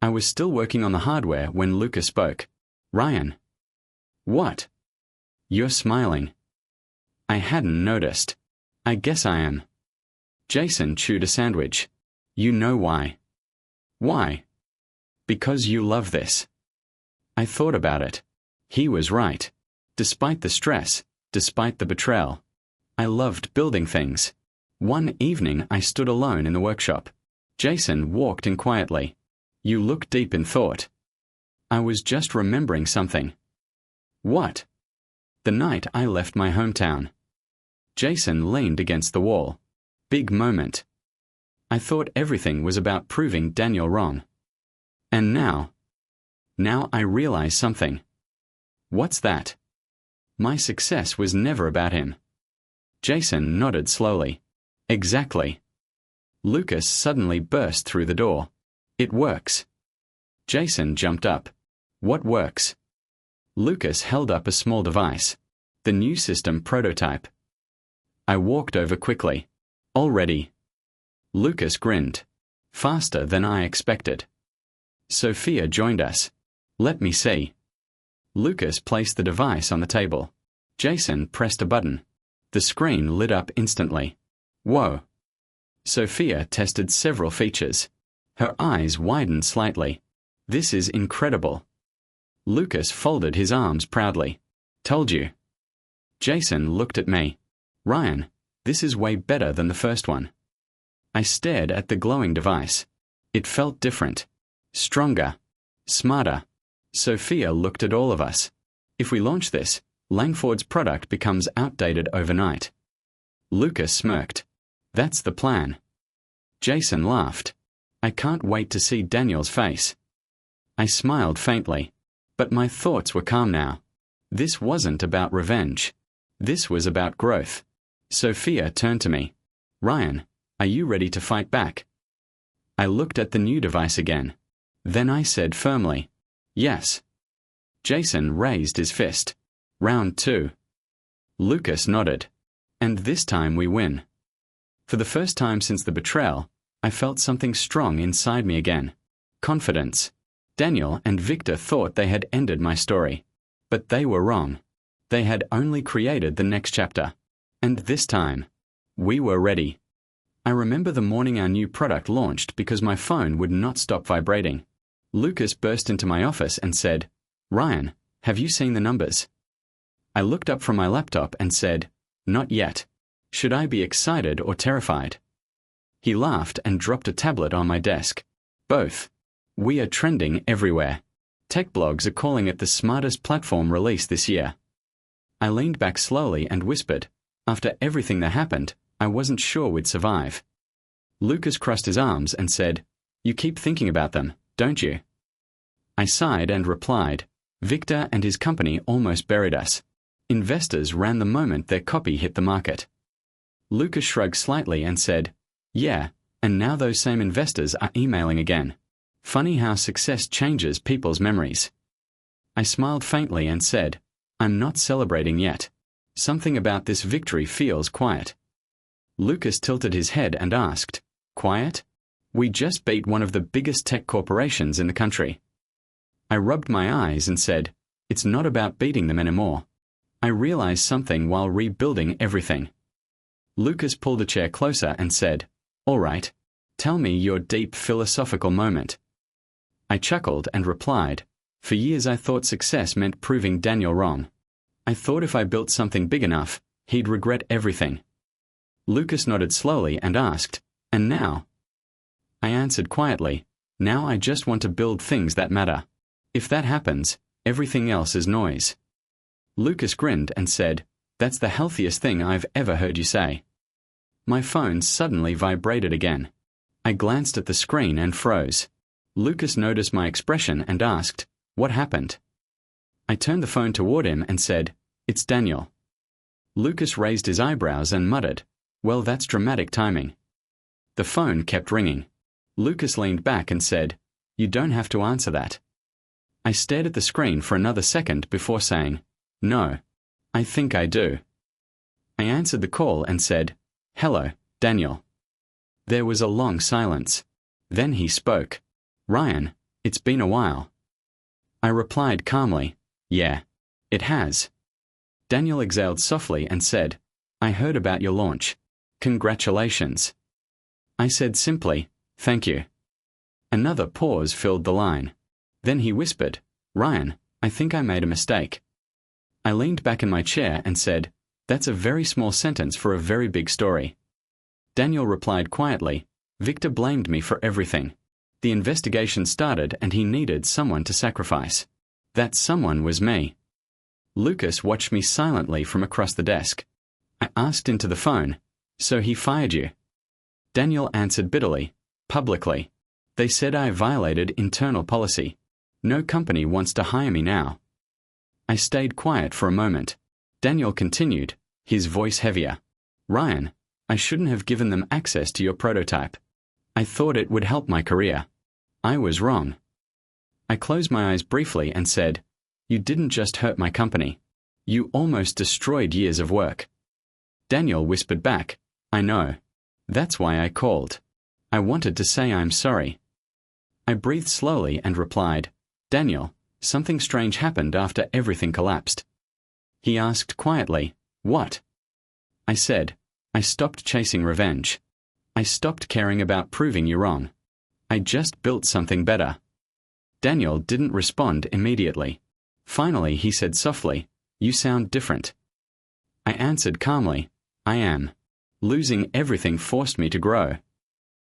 I was still working on the hardware when Lucas spoke. Ryan. What? You're smiling. I hadn't noticed. I guess I am. Jason chewed a sandwich. You know why. Why? Because you love this. I thought about it. He was right. Despite the stress, despite the betrayal, I loved building things. One evening I stood alone in the workshop. Jason walked in quietly. You look deep in thought. I was just remembering something. What? The night I left my hometown. Jason leaned against the wall. Big moment. I thought everything was about proving Daniel wrong. And now I realize something. What's that? My success was never about him. Jason nodded slowly. Exactly. Lucas suddenly burst through the door. It works. Jason jumped up. What works? Lucas held up a small device. The new system prototype. I walked over quickly. Already. Lucas grinned. Faster than I expected. Sophia joined us. Let me see. Lucas placed the device on the table. Jason pressed a button. The screen lit up instantly. Whoa. Sophia tested several features. Her eyes widened slightly. This is incredible. Lucas folded his arms proudly. Told you. Jason looked at me. Ryan, this is way better than the first one. I stared at the glowing device. It felt different. Stronger. Smarter. Sophia looked at all of us. If we launch this, Langford's product becomes outdated overnight. Lucas smirked. That's the plan. Jason laughed. I can't wait to see Daniel's face. I smiled faintly. But my thoughts were calm now. This wasn't about revenge. This was about growth. Sophia turned to me. Ryan, are you ready to fight back? I looked at the new device again. Then I said firmly, yes. Jason raised his fist. Round 2. Lucas nodded. And this time we win. For the first time since the betrayal, I felt something strong inside me again. Confidence. Daniel and Victor thought they had ended my story. But they were wrong. They had only created the next chapter. And this time, we were ready. I remember the morning our new product launched because my phone would not stop vibrating. Lucas burst into my office and said, Ryan, have you seen the numbers? I looked up from my laptop and said, not yet. Should I be excited or terrified? He laughed and dropped a tablet on my desk. Both. We are trending everywhere. Tech blogs are calling it the smartest platform release this year. I leaned back slowly and whispered, after everything that happened, I wasn't sure we'd survive. Lucas crossed his arms and said, you keep thinking about them, don't you? I sighed and replied, Victor and his company almost buried us. Investors ran the moment their copy hit the market. Lucas shrugged slightly and said, "Yeah, and now those same investors are emailing again. Funny how success changes people's memories." I smiled faintly and said, "I'm not celebrating yet. Something about this victory feels quiet." Lucas tilted his head and asked, "Quiet? We just beat one of the biggest tech corporations in the country." I rubbed my eyes and said, "It's not about beating them anymore. I realized something while rebuilding everything." Lucas pulled a chair closer and said, "All right, tell me your deep philosophical moment." I chuckled and replied, "For years I thought success meant proving Daniel wrong. I thought if I built something big enough, he'd regret everything." Lucas nodded slowly and asked, "And now?" I answered quietly, "Now I just want to build things that matter. If that happens, everything else is noise." Lucas grinned and said, "That's the healthiest thing I've ever heard you say." My phone suddenly vibrated again. I glanced at the screen and froze. Lucas noticed my expression and asked, "What happened?" I turned the phone toward him and said, "It's Daniel." Lucas raised his eyebrows and muttered, "Well, that's dramatic timing." The phone kept ringing. Lucas leaned back and said, "You don't have to answer that." I stared at the screen for another second before saying, "No, I think I do." I answered the call and said, "Hello, Daniel." There was a long silence. Then he spoke. "Ryan, it's been a while." I replied calmly, "Yeah, it has." Daniel exhaled softly and said, "I heard about your launch. Congratulations." I said simply, "Thank you." Another pause filled the line. Then he whispered, "Ryan, I think I made a mistake." I leaned back in my chair and said, "That's a very small sentence for a very big story." Daniel replied quietly, "Victor blamed me for everything. The investigation started and he needed someone to sacrifice. That someone was me." Lucas watched me silently from across the desk. I asked into the phone, "So he fired you?" Daniel answered bitterly, "Publicly. They said I violated internal policy. No company wants to hire me now." I stayed quiet for a moment. Daniel continued, his voice heavier. "Ryan, I shouldn't have given them access to your prototype. I thought it would help my career. I was wrong." I closed my eyes briefly and said, "You didn't just hurt my company. You almost destroyed years of work." Daniel whispered back, "I know. That's why I called. I wanted to say I'm sorry." I breathed slowly and replied, "Daniel, something strange happened after everything collapsed." He asked quietly, "What?" I said, "I stopped chasing revenge. I stopped caring about proving you wrong. I just built something better." Daniel didn't respond immediately. Finally he said softly, "You sound different." I answered calmly, "I am. Losing everything forced me to grow."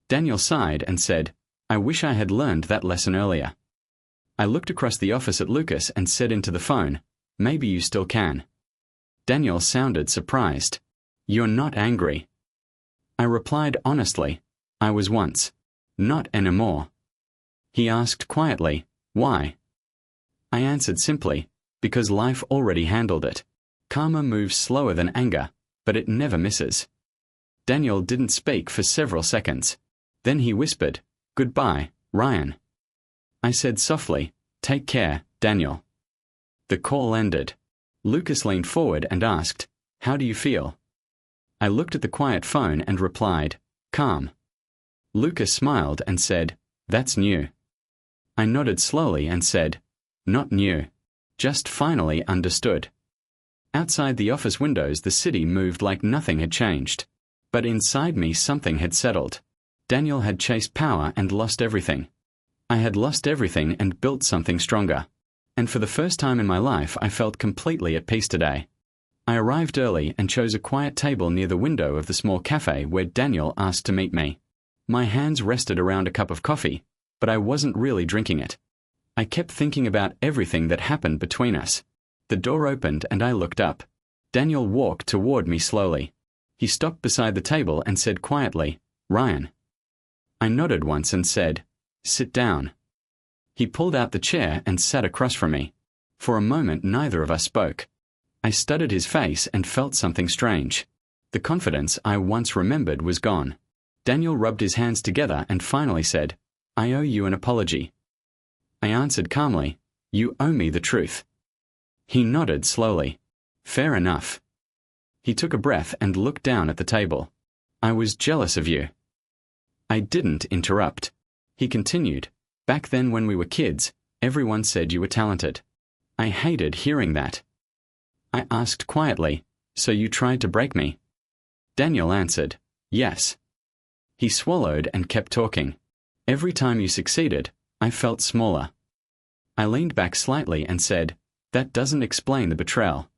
Daniel sighed and said, "I wish I had learned that lesson earlier." I looked across the office at Lucas and said into the phone, "Maybe you still can." Daniel sounded surprised. "You're not angry." I replied honestly, "I was once. Not anymore." He asked quietly, "Why?" I answered simply, "Because life already handled it. Karma moves slower than anger, but it never misses." Daniel didn't speak for several seconds. Then he whispered, "Goodbye, Ryan." I said softly, "Take care, Daniel." The call ended. Lucas leaned forward and asked, "How do you feel?" I looked at the quiet phone and replied, "Calm." Lucas smiled and said, "That's new." I nodded slowly and said, "Not new. Just finally understood." Outside the office windows the city moved like nothing had changed. But inside me something had settled. Daniel had chased power and lost everything. I had lost everything and built something stronger. And for the first time in my life I felt completely at peace today. I arrived early and chose a quiet table near the window of the small cafe where Daniel asked to meet me. My hands rested around a cup of coffee, but I wasn't really drinking it. I kept thinking about everything that happened between us. The door opened and I looked up. Daniel walked toward me slowly. He stopped beside the table and said quietly, "Ryan." I nodded once and said, "Sit down." He pulled out the chair and sat across from me. For a moment neither of us spoke. I studied his face and felt something strange. The confidence I once remembered was gone. Daniel rubbed his hands together and finally said, "I owe you an apology." I answered calmly, "You owe me the truth." He nodded slowly. "Fair enough." He took a breath and looked down at the table. "I was jealous of you." I didn't interrupt. He continued, "Back then when we were kids, everyone said you were talented. I hated hearing that." I asked quietly, "So you tried to break me?" Daniel answered, "Yes." He swallowed and kept talking. "Every time you succeeded, I felt smaller." I leaned back slightly and said, "That doesn't explain the betrayal."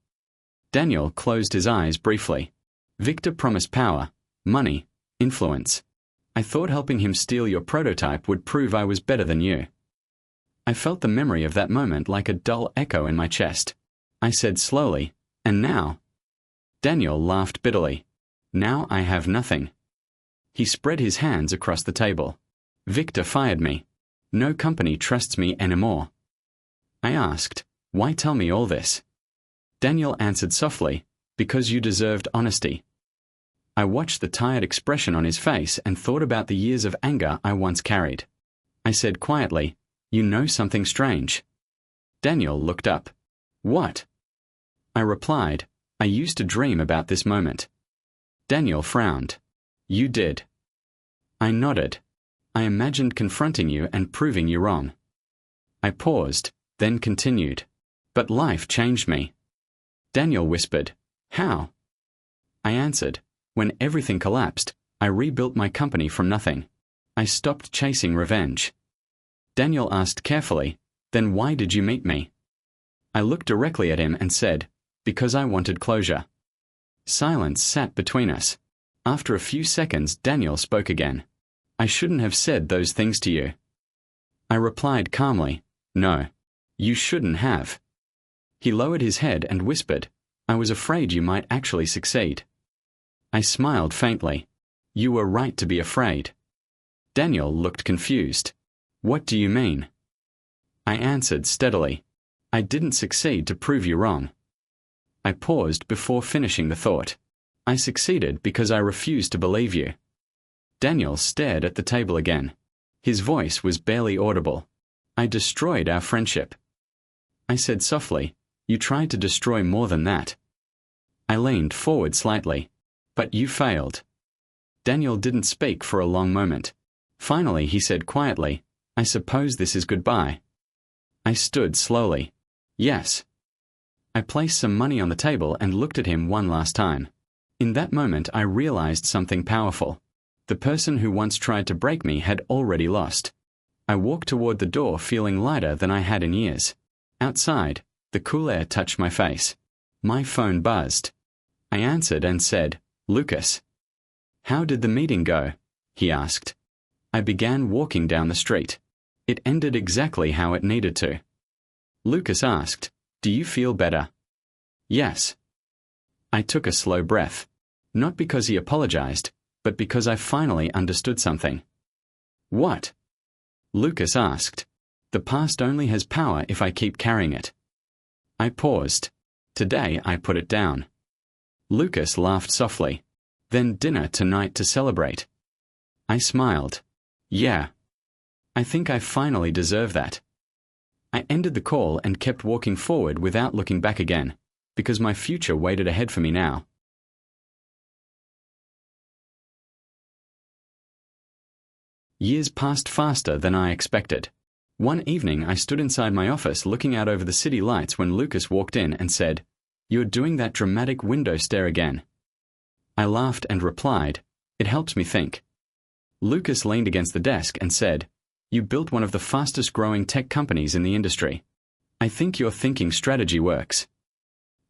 Daniel closed his eyes briefly. "Victor promised power, money, influence. I thought helping him steal your prototype would prove I was better than you." I felt the memory of that moment like a dull echo in my chest. I said slowly, "And now?" Daniel laughed bitterly. "Now I have nothing." He spread his hands across the table. "Victor fired me. No company trusts me anymore." I asked, "Why tell me all this?" Daniel answered softly, "Because you deserved honesty." I watched the tired expression on his face and thought about the years of anger I once carried. I said quietly, "You know something strange." Daniel looked up. "What?" I replied, "I used to dream about this moment." Daniel frowned. "You did." I nodded. "I imagined confronting you and proving you wrong." I paused, then continued. "But life changed me." Daniel whispered, "How?" I answered, "When everything collapsed, I rebuilt my company from nothing. I stopped chasing revenge." Daniel asked carefully, "Then why did you meet me?" I looked directly at him and said, "Because I wanted closure." Silence sat between us. After a few seconds, Daniel spoke again. "I shouldn't have said those things to you." I replied calmly, "No, you shouldn't have." He lowered his head and whispered, "I was afraid you might actually succeed." I smiled faintly. "You were right to be afraid." Daniel looked confused. "What do you mean?" I answered steadily, "I didn't succeed to prove you wrong." I paused before finishing the thought. "I succeeded because I refused to believe you." Daniel stared at the table again. His voice was barely audible. "I destroyed our friendship." I said softly, "You tried to destroy more than that." I leaned forward slightly. "But you failed." Daniel didn't speak for a long moment. Finally he said quietly, "I suppose this is goodbye." I stood slowly. "Yes." I placed some money on the table and looked at him one last time. In that moment I realized something powerful. The person who once tried to break me had already lost. I walked toward the door feeling lighter than I had in years. Outside, the cool air touched my face. My phone buzzed. I answered and said, "Lucas." "How did the meeting go?" he asked. I began walking down the street. It ended exactly how it needed to. Lucas asked, "Do you feel better?" "Yes." I took a slow breath. Not because he apologized, but because I finally understood something. "What?" Lucas asked. "The past only has power if I keep carrying it." I paused. Today I put it down. Lucas laughed softly. "Then dinner tonight to celebrate." I smiled. "Yeah. I think I finally deserve that." I ended the call and kept walking forward without looking back again, because my future waited ahead for me now. Years passed faster than I expected. One evening I stood inside my office looking out over the city lights when Lucas walked in and said, "You're doing that dramatic window stare again." I laughed and replied, "It helps me think." Lucas leaned against the desk and said, "You built one of the fastest growing tech companies in the industry. I think your thinking strategy works."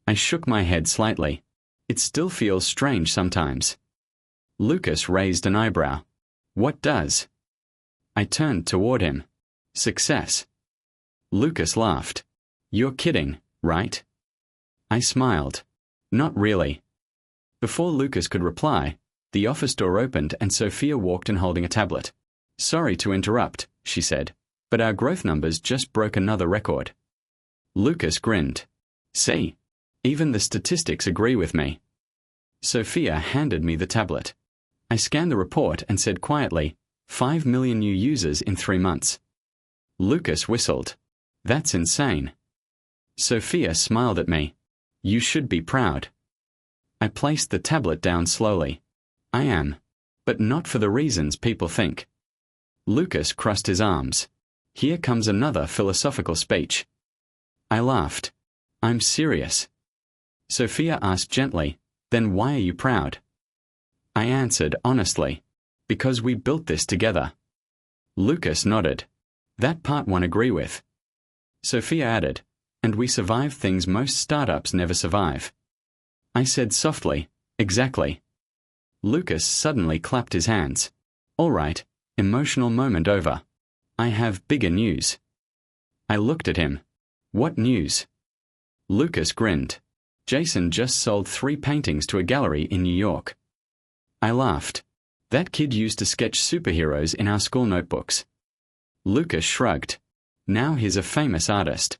I shook my head slightly. It still feels strange sometimes. Lucas raised an eyebrow. "What does?" I turned toward him. "Success." Lucas laughed. "You're kidding, right?" I smiled. "Not really." Before Lucas could reply, the office door opened and Sophia walked in holding a tablet. "Sorry to interrupt," she said, "but our growth numbers just broke another record." Lucas grinned. "See, even the statistics agree with me." Sophia handed me the tablet. I scanned the report and said quietly, 5 million new users in 3 months. Lucas whistled. That's insane. Sophia smiled at me. You should be proud. I placed the tablet down slowly. I am. But not for the reasons people think. Lucas crossed his arms. Here comes another philosophical speech. I laughed. I'm serious. Sophia asked gently, then why are you proud? I answered honestly, because we built this together. Lucas nodded. That part one agree with. Sophia added, and we survived things most startups never survive. I said softly, exactly. Lucas suddenly clapped his hands. All right, emotional moment over. I have bigger news. I looked at him. What news? Lucas grinned. Jason just sold 3 paintings to a gallery in New York. I laughed. That kid used to sketch superheroes in our school notebooks. Lucas shrugged. Now he's a famous artist.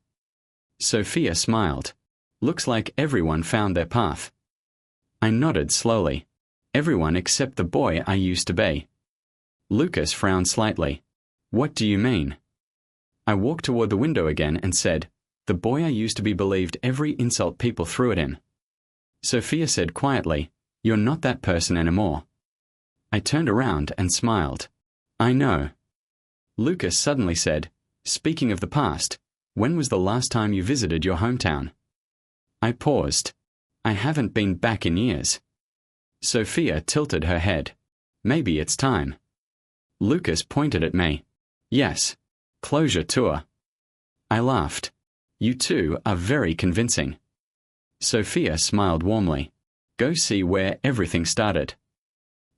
Sophia smiled. Looks like everyone found their path. I nodded slowly. Everyone except the boy I used to be. Lucas frowned slightly. What do you mean? I walked toward the window again and said, the boy I used to be believed every insult people threw at him. Sophia said quietly, you're not that person anymore. I turned around and smiled. I know. Lucas suddenly said, speaking of the past, when was the last time you visited your hometown? I paused. I haven't been back in years. Sophia tilted her head. Maybe it's time. Lucas pointed at me. Yes. Closure tour. I laughed. You two are very convincing. Sophia smiled warmly. Go see where everything started.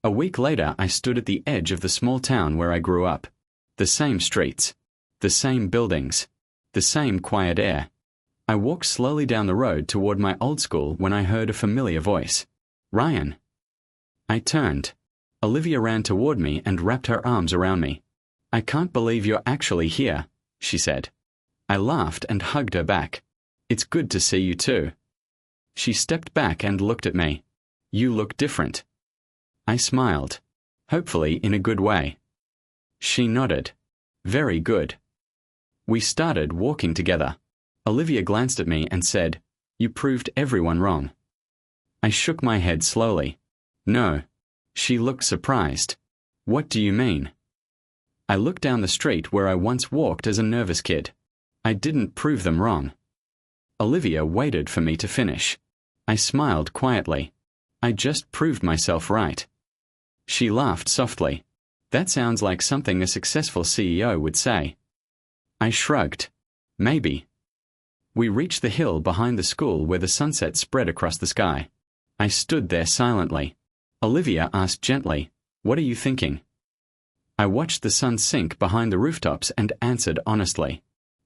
A week later, I stood at the edge of the small town where I grew up. The same streets. The same buildings. The same quiet air. I walked slowly down the road toward my old school when I heard a familiar voice. Ryan. I turned. Olivia ran toward me and wrapped her arms around me. I can't believe you're actually here, she said. I laughed and hugged her back. It's good to see you too. She stepped back and looked at me. You look different. I smiled. Hopefully in a good way. She nodded. Very good. We started walking together. Olivia glanced at me and said, you proved everyone wrong. I shook my head slowly. No. She looked surprised. What do you mean? I looked down the street where I once walked as a nervous kid. I didn't prove them wrong. Olivia waited for me to finish. I smiled quietly. I just proved myself right. She laughed softly. That sounds like something a successful CEO would say. I shrugged. Maybe. We reached the hill behind the school where the sunset spread across the sky. I stood there silently. Olivia asked gently, what are you thinking? I watched the sun sink behind the rooftops and answered honestly.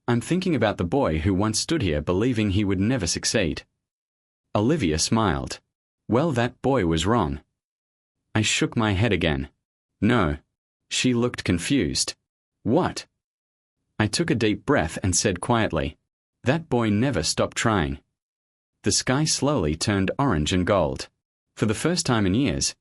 I'm thinking about the boy who once stood here believing he would never succeed. Olivia smiled. Well, that boy was wrong. I shook my head again. No. She looked confused. What? I took a deep breath and said quietly, that boy never stopped trying. The sky slowly turned orange and gold. For the first time in years,